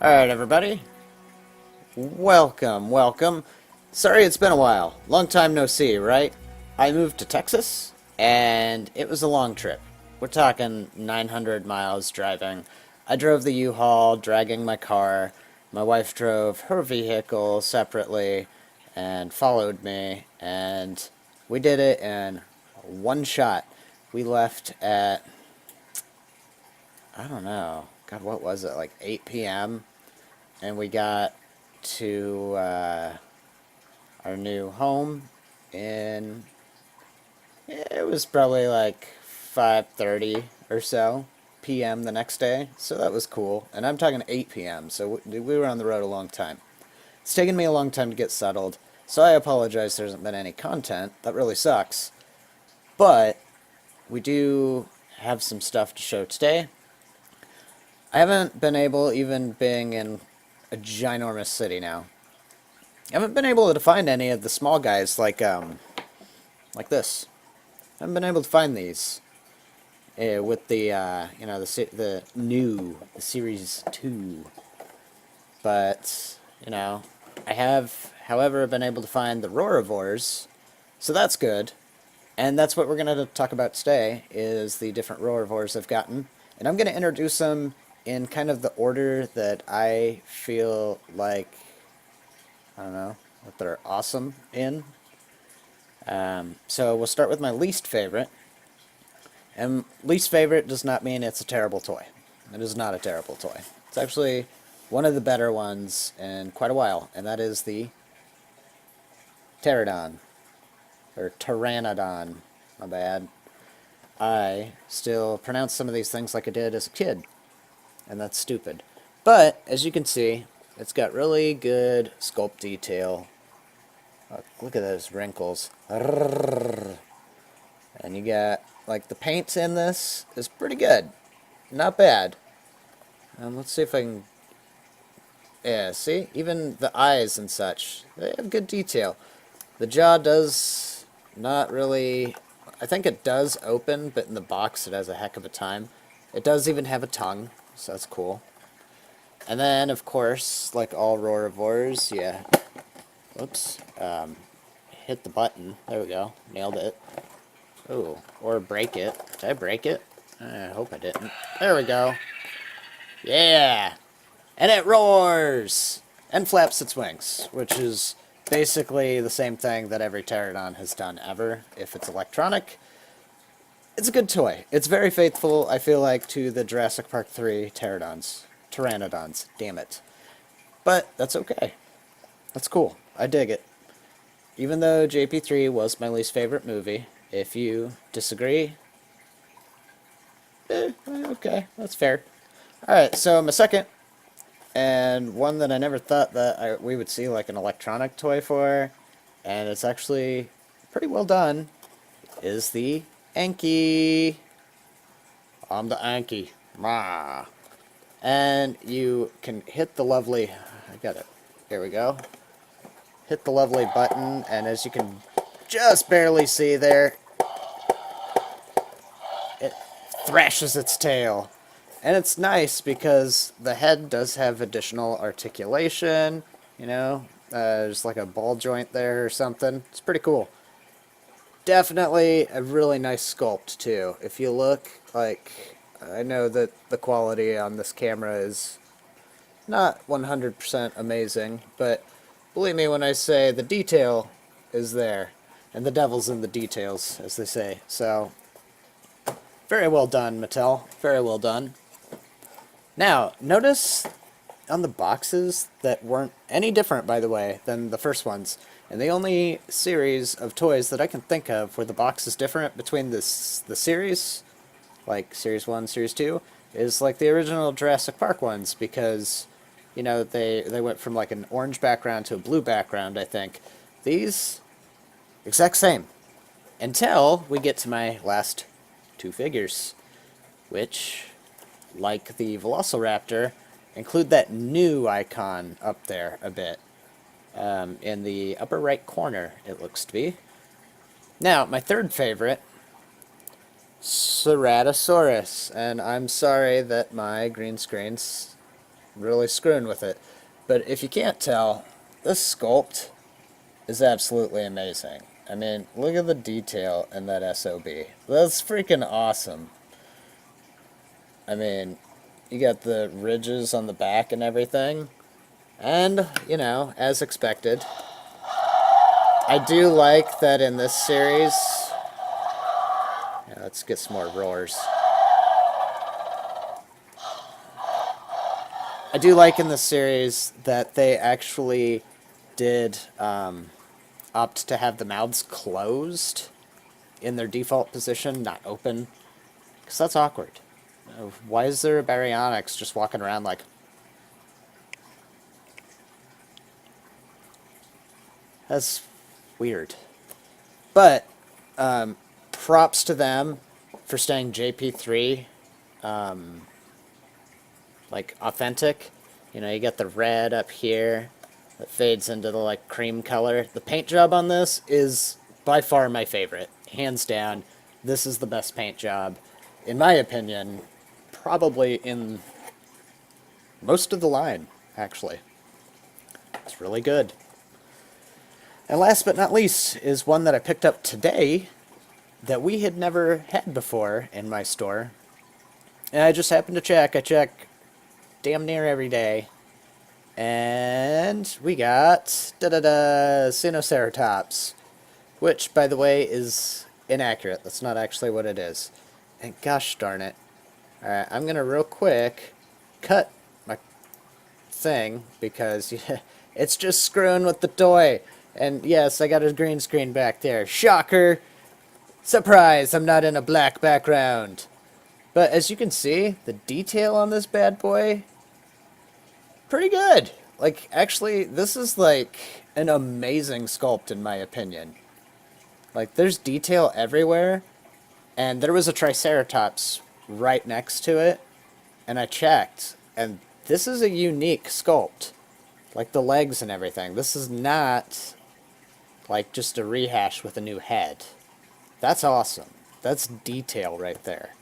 Alright, everybody. Welcome. Sorry it's been a while. Long time no see, right? I moved to Texas, and it was a long trip. We're talking 900 miles driving. I drove the U-Haul, dragging my car. My wife drove her vehicle separately and followed me, and we did it in one shot. We left at, I don't know, God, what was it, like 8 p.m.? And we got to our new home in, it was probably like 5:30 or so p.m. the next day, so that was cool. And I'm talking 8 p.m., so we were on the road a long time. It's taken me a long time to get settled, so I apologize there hasn't been any content. That really sucks. But we do have some stuff to show today. I haven't been able, even being in a ginormous city now, I haven't been able to find any of the small guys like this. I haven't been able to find these with the the Series 2. But I have, however, been able to find the Roarivores, so that's good. And that's what we're going to talk about today, is the different Roarivores I've gotten. And I'm going to introduce them in kind of the order that I feel like, I don't know, that they're awesome in. So we'll start with my least favorite. And least favorite does not mean it's a terrible toy. It is not a terrible toy. It's actually one of the better ones in quite a while, and that is the Pterodon. Or Pteranodon. My bad. I still pronounce some of these things like I did as a kid, and that's stupid. But, as you can see, it's got really good sculpt detail. Look at those wrinkles. And you got, like, the paint in this is pretty good. Not bad. Let's see if I can... Yeah, see? Even the eyes and such, they have good detail. The jaw does not really... I think it does open, but in the box it has a heck of a time. It does even have a tongue, so that's cool. And then, of course, like all Roarivores, yeah. Whoops. Hit the button. There we go. Nailed it. Ooh, or break it. Did I break it? I hope I didn't. There we go. Yeah! And it roars! And flaps its wings, which is basically the same thing that every Pterodon has done ever. If it's electronic, it's a good toy. It's very faithful, I feel like, to the Jurassic Park 3 Pteranodons. Damn it. But that's okay. That's cool. I dig it. Even though JP3 was my least favorite movie, if you disagree, okay, that's fair. Alright, so my second, and one that I never thought that we would see like an electronic toy for, and it's actually pretty well done, is the Anki. I'm the Anki. Rah. And you can hit the lovely... I got it. Here we go. Hit the lovely button, and as you can just barely see there, it thrashes its tail. And it's nice because the head does have additional articulation, there's like a ball joint there or something. It's pretty cool. Definitely a really nice sculpt too. If you look, like, I know that the quality on this camera is not 100% amazing, but believe me when I say the detail is there. And the devil's in the details, as they say. So, very well done, Mattel. Very well done. Now, notice on the boxes that weren't any different, by the way, than the first ones. And the only series of toys that I can think of where the box is different between the series, like Series 1, Series 2, is like the original Jurassic Park ones, because, they went from like an orange background to a blue background, I think. These, exact same. Until we get to my last two figures, which, like the Velociraptor, include that new icon up there a bit. In the upper right corner, it looks to be. Now, my third favorite, Ceratosaurus. And I'm sorry that my green screen's really screwing with it. But if you can't tell, this sculpt is absolutely amazing. I mean, look at the detail in that SOB. That's freaking awesome. I mean, you got the ridges on the back and everything. And, you know, as expected, I do like that in this series. Yeah, let's get some more roars. I do like in this series that they actually did opt to have the mouths closed in their default position, not open, because that's awkward. Why is there a baryonyx just walking around like... That's weird. But props to them for staying JP3 like authentic. You know, you got the red up here that fades into the like cream color. The paint job on this is by far my favorite, hands down. This is the best paint job, in my opinion, probably in most of the line, actually. It's really good. And last but not least is one that I picked up today that we had never had before in my store. And I just happened to check. I check damn near every day. And we got Sinoceratops, which, by the way, is inaccurate. That's not actually what it is. And gosh darn it. Alright, I'm going to real quick cut my thing because it's just screwing with the toy. And yes, I got a green screen back there. Shocker! Surprise, I'm not in a black background. But as you can see, the detail on this bad boy, pretty good. Like, actually, this is like an amazing sculpt in my opinion. Like, there's detail everywhere. And there was a Triceratops right next to it. And I checked. And this is a unique sculpt. Like the legs and everything. This is not like just a rehash with a new head. That's awesome. That's detail right there.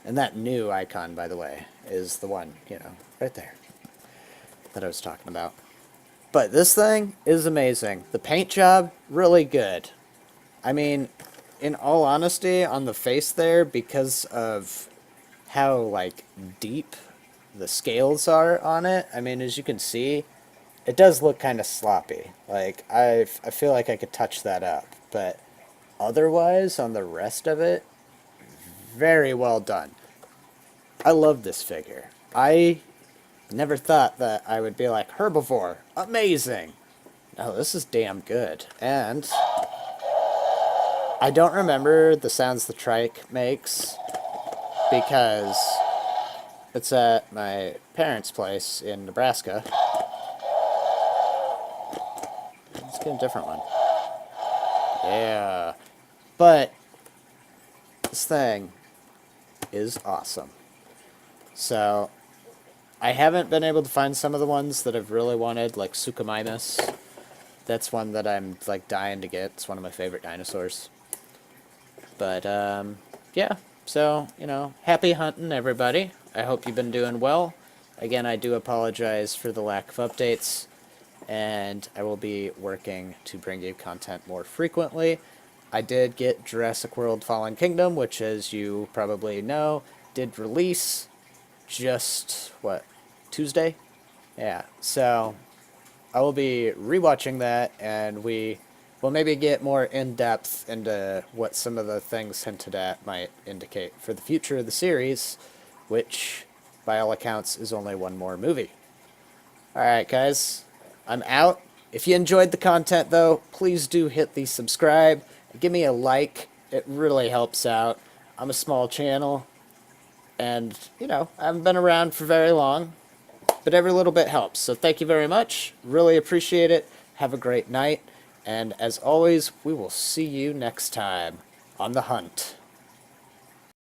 And that new icon, by the way, is the one, you know, right there that I was talking about. But this thing is amazing. The paint job, really good. I mean, in all honesty, on the face there, because of how, like, deep the scales are on it, I mean, as you can see, it does look kind of sloppy. Like, I feel like I could touch that up. But otherwise, on the rest of it, very well done. I love this figure. I never thought that I would be like, Herbivore, amazing. No, this is damn good. And I don't remember the sounds the trike makes because it's at my parents' place in Nebraska. Let's get a different one. Yeah. But this thing is awesome. So I haven't been able to find some of the ones that I've really wanted, like Suchomimus. That's one that I'm like dying to get. It's one of my favorite dinosaurs. But yeah, so, you know, happy hunting, everybody. I hope you've been doing well. Again, I do apologize for the lack of updates, and I will be working to bring you content more frequently. I did get Jurassic World Fallen Kingdom, which, as you probably know, did release just, what, Tuesday? Yeah, so I will be rewatching that, and we will maybe get more in-depth into what some of the things hinted at might indicate for the future of the series, which, by all accounts, is only one more movie. Alright, guys, I'm out. If you enjoyed the content, though, please do hit the subscribe. Give me a like. It really helps out. I'm a small channel, and, you know, I haven't been around for very long, but every little bit helps. So thank you very much. Really appreciate it. Have a great night. And as always, we will see you next time on The Hunt.